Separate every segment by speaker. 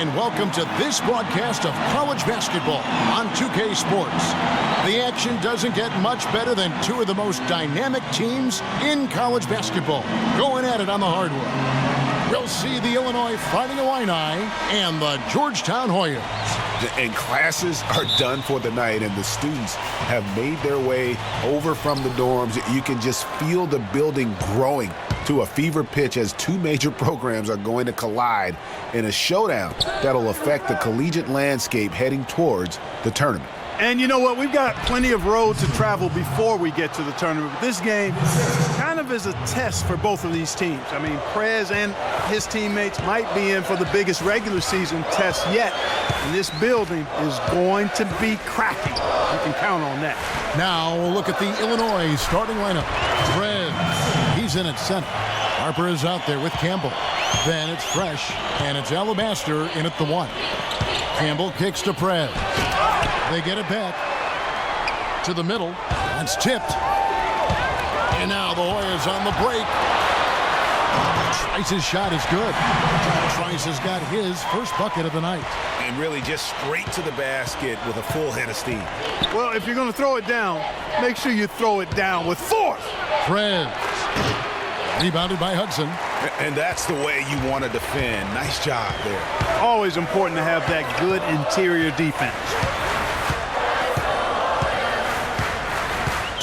Speaker 1: and welcome to this broadcast of college basketball on 2K Sports. The action doesn't get much better than two of the most dynamic teams in college basketball going at it on the hardwood. We'll see the Illinois Fighting Illini and the Georgetown Hoyas.
Speaker 2: And classes are done for the night, and the students have made their way over from the dorms. You can just feel the building growing to a fever pitch as two major programs are going to collide in a showdown that'll affect the collegiate landscape heading towards the tournament.
Speaker 3: And you know what? We've got plenty of road to travel before we get to the tournament. This game kind of is a test for both of these teams. I mean, Prez and his teammates might be in for the biggest regular season test yet. And this building is going to be cracking. You can count on that.
Speaker 1: Now we'll look at the Illinois starting lineup. Prez, he's in at center. Harper is out there with Campbell. Then it's Fresh, and it's Alabaster in at the 1. Campbell kicks to Prez. They get it back to the middle. That's tipped. And now the Hoyas on the break. Trice's shot is good. Trice has got his first bucket of the night.
Speaker 2: And really just straight to the basket with a full head of steam.
Speaker 3: Well, if you're going to throw it down, make sure you throw it down with force.
Speaker 1: Prez. Rebounded by Hudson.
Speaker 2: And that's the way you want to defend. Nice job there.
Speaker 3: Always important to have that good interior defense.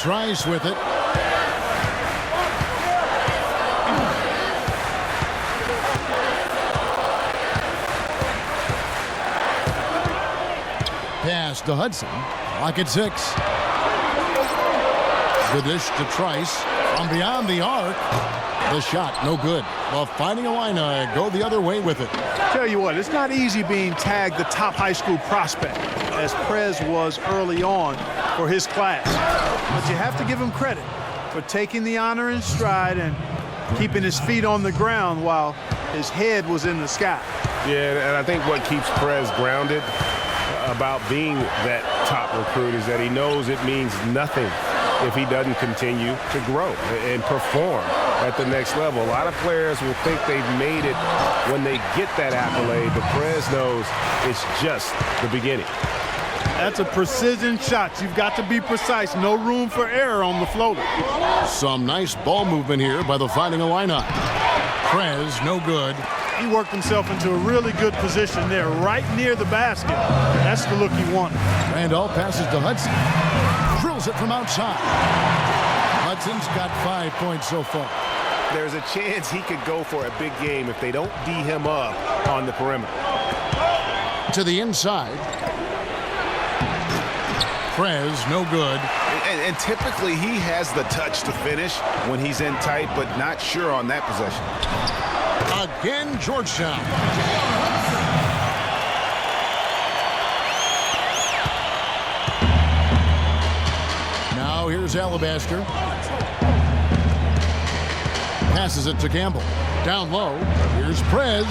Speaker 1: Trice with it. Pass to Hudson. Lock at 6. The dish to Trice. From beyond the arc. The shot, no good. Well, Fighting Illini go the other way with it.
Speaker 3: Tell you what, it's not easy being tagged the top high school prospect, as Prez was early on for his class. But you have to give him credit for taking the honor in stride and keeping his feet on the ground while his head was in the sky.
Speaker 4: Yeah, and I think what keeps Prez grounded about being that top recruit is that he knows it means nothing if he doesn't continue to grow and perform at the next level. A lot of players will think they've made it when they get that accolade, but Prez knows it's just the beginning.
Speaker 3: That's a precision shot. You've got to be precise. No room for error on the floater.
Speaker 1: Some nice ball movement here by the Fighting Illini. Prez, no good.
Speaker 3: He worked himself into a really good position there, right near the basket. That's the look he wanted.
Speaker 1: Randolph passes to Hudson. Drills it from outside. Hudson's got 5 points so far.
Speaker 4: There's a chance he could go for a big game if they don't D him up on the perimeter.
Speaker 1: To the inside. Prez, no good.
Speaker 2: And typically he has the touch to finish when he's in tight, but not sure on that possession.
Speaker 1: Again, Georgetown. Now here's Alabaster. Passes it to Campbell. Down low. Here's Prez.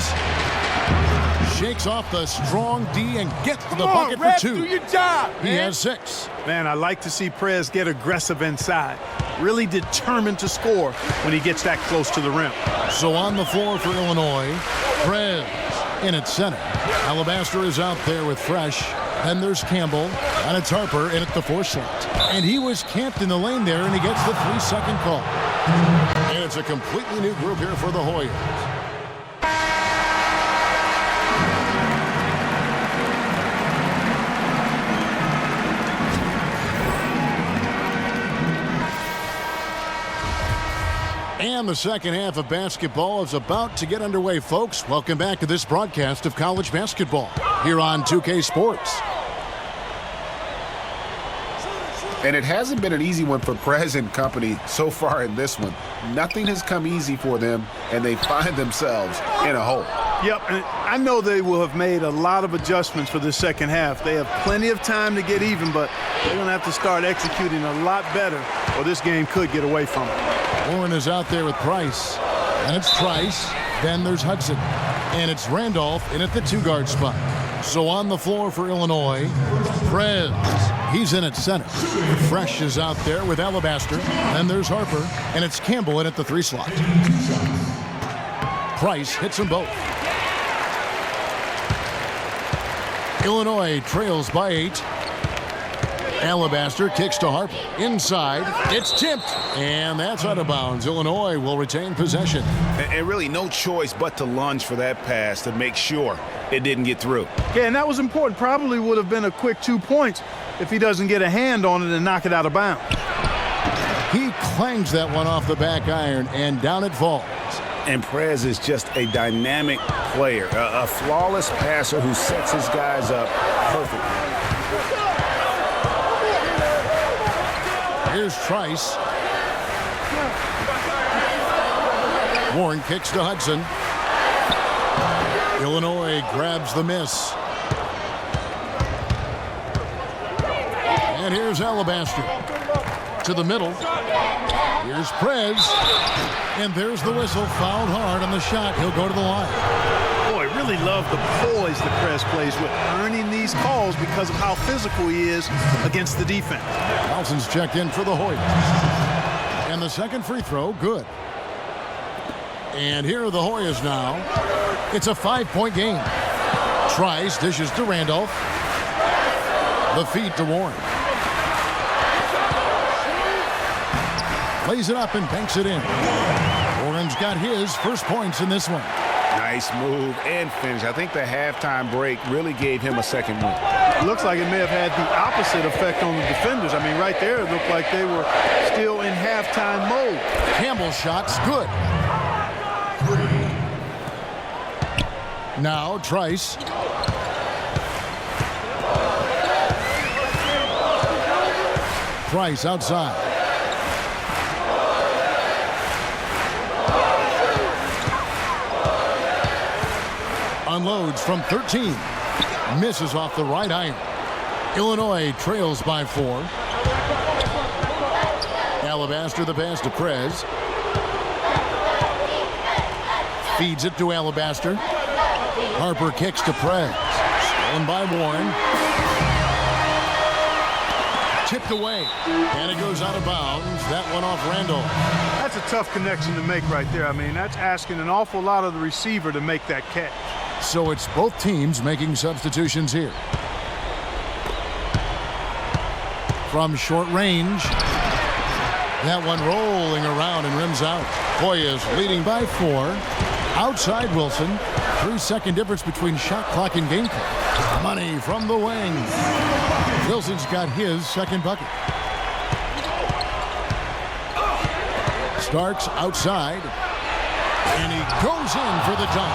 Speaker 1: Shakes off the strong D and gets to the bucket for 2.
Speaker 3: Do your job,
Speaker 1: he has 6.
Speaker 3: Man, I like to see Prez get aggressive inside. Really determined to score when he gets that close to the rim.
Speaker 1: So on the floor for Illinois, Prez in at center. Alabaster is out there with Fresh. Then there's Campbell, and it's Harper in at the 4 slot. And he was camped in the lane there, and he gets the 3-second call. And it's a completely new group here for the Hoyas. And the second half of basketball is about to get underway, folks. Welcome back to this broadcast of college basketball here on 2K Sports.
Speaker 2: And it hasn't been an easy one for Prez and company so far in this one. Nothing has come easy for them, and they find themselves in a hole.
Speaker 3: Yep, and I know they will have made a lot of adjustments for this second half. They have plenty of time to get even, but they're going to have to start executing a lot better, or this game could get away from them.
Speaker 1: Warren is out there with Price, and it's Trice. Then there's Hudson, and it's Randolph in at the 2-guard spot. So on the floor for Illinois, Prez. He's in at center. Fresh is out there with Alabaster. Then there's Harper, and it's Campbell in at the 3 slot. Price hits them both. Illinois trails by 8. Alabaster kicks to Harper. Inside. It's tipped. And that's out of bounds. Illinois will retain possession.
Speaker 2: And really no choice but to lunge for that pass to make sure it didn't get through.
Speaker 3: Yeah, and that was important. Probably would have been a quick 2 points if he doesn't get a hand on it and knock it out of bounds.
Speaker 1: He clangs that one off the back iron, and down it falls.
Speaker 2: And Prez is just a dynamic player, a flawless passer who sets his guys up perfectly.
Speaker 1: Here's Trice. Warren kicks to Hudson. Illinois grabs the miss. And here's Alabaster. To the middle. Here's Prez. And there's the whistle. Fouled hard on the shot. He'll go to the line.
Speaker 3: Boy, really love the poise that Prez plays with, earning these calls because of how physical he is against the defense.
Speaker 1: Nelson's checked in for the Hoyas. And the second free throw, good. And here are the Hoyas now. It's a 5-point game. Trice dishes to Randolph. The feed to Warren. Lays it up and banks it in. Warren's got his first points in this one.
Speaker 2: Nice move and finish. I think the halftime break really gave him a second win.
Speaker 3: It looks like it may have had the opposite effect on the defenders. I mean, right there, it looked like they were still in halftime mode.
Speaker 1: Campbell's shot's good. Now Trice. Trice outside. Unloads from 13. Misses off the right iron. Illinois trails by 4. Alabaster the pass to Prez. Feeds it to Alabaster. Harper kicks to Prez. Stolen by Warren. Tipped away. And it goes out of bounds. That one off Randall.
Speaker 3: That's a tough connection to make right there. I mean, that's asking an awful lot of the receiver to make that catch.
Speaker 1: So it's both teams making substitutions here. From short range. That one rolling around and rims out. Hoyas leading by 4. Outside Wilson. 3-second difference between shot clock and game clock. Money from the wing. Wilson's got his second bucket. Starks outside. And he goes in for the dunk.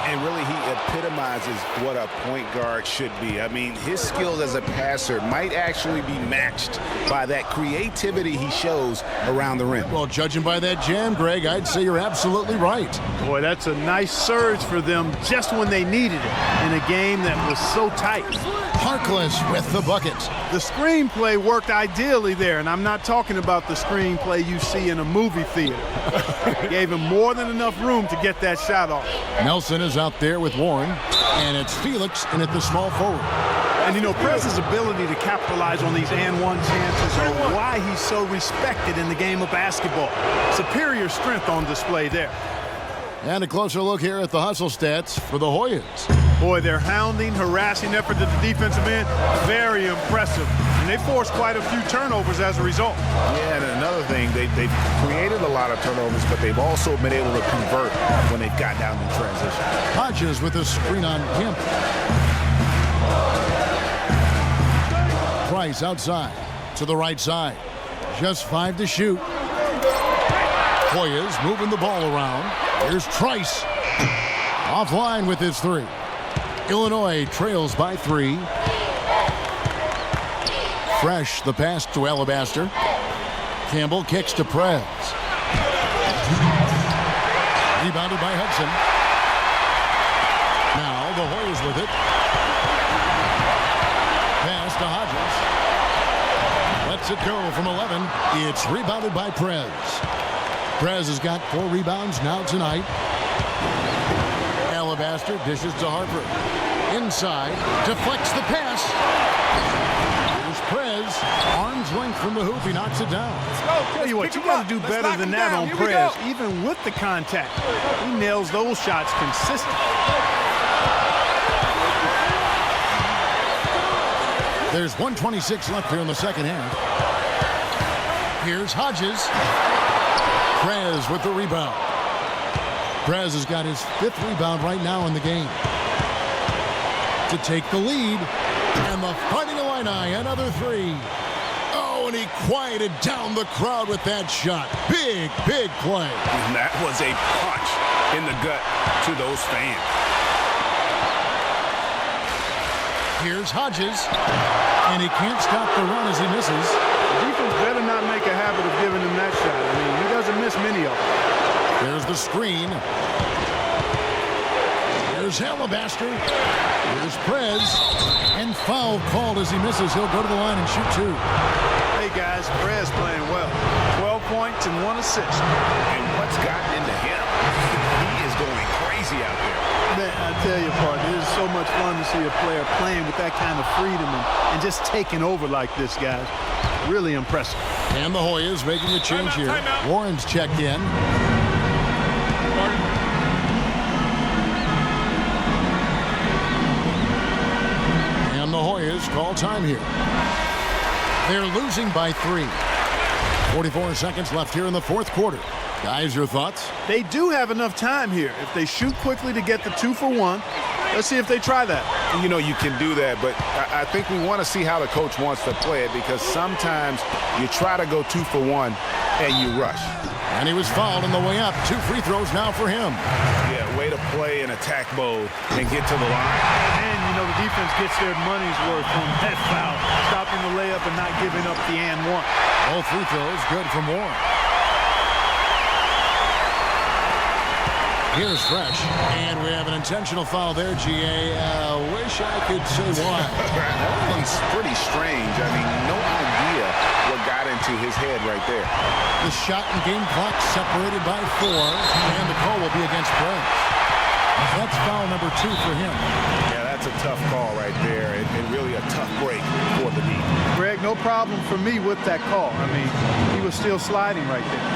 Speaker 2: And really, he epitomizes what a point guard should be. I mean, his skills as a passer might actually be matched by that creativity he shows around the rim.
Speaker 1: Well, judging by that jam, Greg, I'd say you're absolutely right.
Speaker 3: Boy, that's a nice surge for them just when they needed it in a game that was so tight.
Speaker 1: Harkless with the bucket.
Speaker 3: The screenplay worked ideally there, and I'm not talking about the screenplay you see in a movie theater. Gave him more than enough room to get that shot off.
Speaker 1: Nelson is out there with Warren, and it's Felix in at the small forward.
Speaker 3: And, you know, Prez's ability to capitalize on these and-one chances are why he's so respected in the game of basketball. Superior strength on display there.
Speaker 1: And a closer look here at the hustle stats for the Hoyas.
Speaker 3: Boy, their hounding, harassing effort to the defensive end, very impressive. And they forced quite a few turnovers as a result.
Speaker 2: Yeah, and another thing, they've created a lot of turnovers, but they've also been able to convert when they've got down in transition.
Speaker 1: Hodges with a screen on Campbell. Price outside to the right side. Just 5 to shoot. Hoyas moving the ball around. Here's Trice. Offline with his 3. Illinois trails by 3. Fresh the pass to Alabaster. Campbell kicks to Prez. Rebounded by Hudson. Now the Hoyas with it. Pass to Hodges. Lets it go from 11. It's rebounded by Prez. Prez has got 4 rebounds now tonight. Alabaster dishes to Harper. Inside, deflects the pass. Here's Prez, arm's length from the hoop. He knocks it down.
Speaker 3: Tell you what, you got to do better than that on Prez, even with the contact. He nails those shots consistently.
Speaker 1: There's 1:26 left here in the second half. Here's Hodges. Prez with the rebound. Prez has got his 5th rebound right now in the game. To take the lead. And the Fighting Illini, another 3. Oh, and he quieted down the crowd with that shot. Big, big play.
Speaker 5: And that was a punch in the gut to those fans.
Speaker 1: Here's Hodges. And he can't stop the run as he misses.
Speaker 3: The defense better not make a habit of giving him that shot. I mean, he doesn't miss many of them.
Speaker 1: There's the screen. There's Alabaster. Here's Prez. And foul called as he misses. He'll go to the line and shoot 2.
Speaker 3: Hey, guys, Prez playing well. 12 points and 1 assist.
Speaker 5: And what's gotten into him? He is going crazy out there.
Speaker 3: Man, I tell you, partner, it is so much fun to see a player playing with that kind of freedom and just taking over like this, guys. Really impressive.
Speaker 1: And the Hoyas making a change here. Warren's checked in. And the Hoyas call time here. They're losing by 3. 44 seconds left here in the 4th quarter. Guys, your thoughts?
Speaker 3: They do have enough time here. If they shoot quickly to get the 2 for 1, let's see if they try that.
Speaker 2: You know, you can do that, but I think we want to see how the coach wants to play it, because sometimes you try to go 2 for 1 and you rush.
Speaker 1: And he was fouled on the way up. 2 free throws now for him.
Speaker 2: Yeah, way to play in attack mode and get to the line.
Speaker 3: And, you know, the defense gets their money's worth from that foul. Stopping the layup and not giving up the and 1.
Speaker 1: All free throws good for Moore. Here's Fresh. And we have an intentional foul there, G.A. Wish I could say why.
Speaker 2: That one's pretty strange. I mean, no idea what got into his head right there.
Speaker 1: The shot and game clock separated by 4. And the call will be against Prez. That's foul number 2 for him.
Speaker 2: Yeah, that's a tough call right there, and really a tough break for the knee.
Speaker 3: Greg, no problem for me with that call. I mean, he was still sliding right there.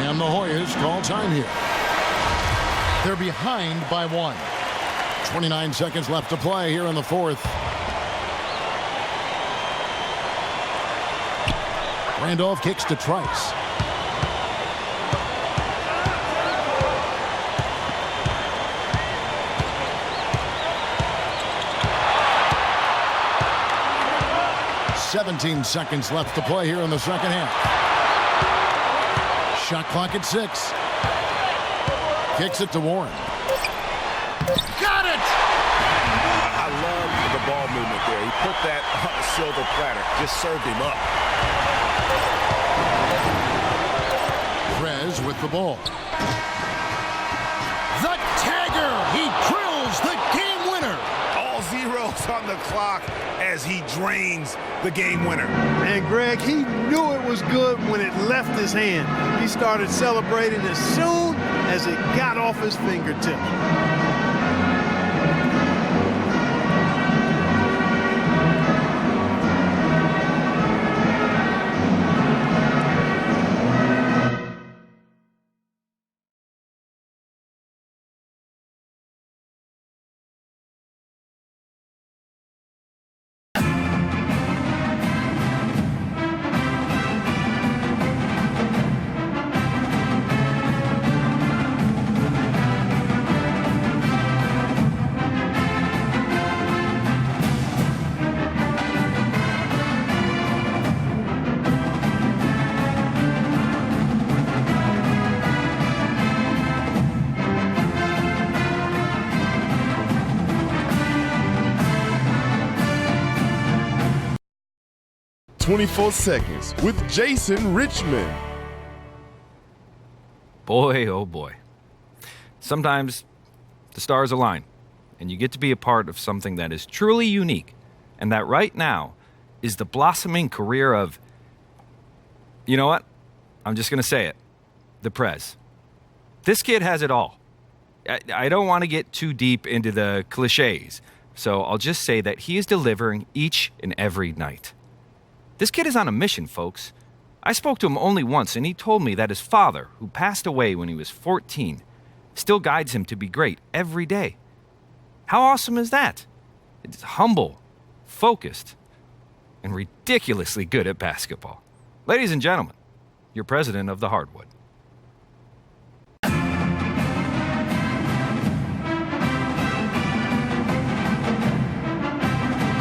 Speaker 1: And the Hoyas call time here. They're behind by 1. 29 seconds left to play here in the 4th. Randolph kicks to Trice. "17 seconds left to play here in the second half. Shot clock at 6. Kicks it to Warren. Got it!
Speaker 2: I love the ball movement there. He put that on a silver platter. Just served him up.
Speaker 1: Prez with the ball. The tagger! He drills the game winner!
Speaker 2: All zeros on the clock as he drains the game winner.
Speaker 3: And Greg, he knew it was good when it left his hand. He started celebrating as soon as it got off his fingertips.
Speaker 6: "24 Seconds" with Jason Richmond.
Speaker 7: Boy, oh boy. Sometimes the stars align, and you get to be a part of something that is truly unique, and that right now is the blossoming career of, you know what? I'm just going to say it. The Prez. This kid has it all. I don't want to get too deep into the cliches, so I'll just say that he is delivering each and every night. This kid is on a mission, folks. I spoke to him only once, and he told me that his father, who passed away when he was 14, still guides him to be great every day. How awesome is that? It's humble, focused. and ridiculously good at basketball. Ladies and gentlemen, your president of the Hardwood.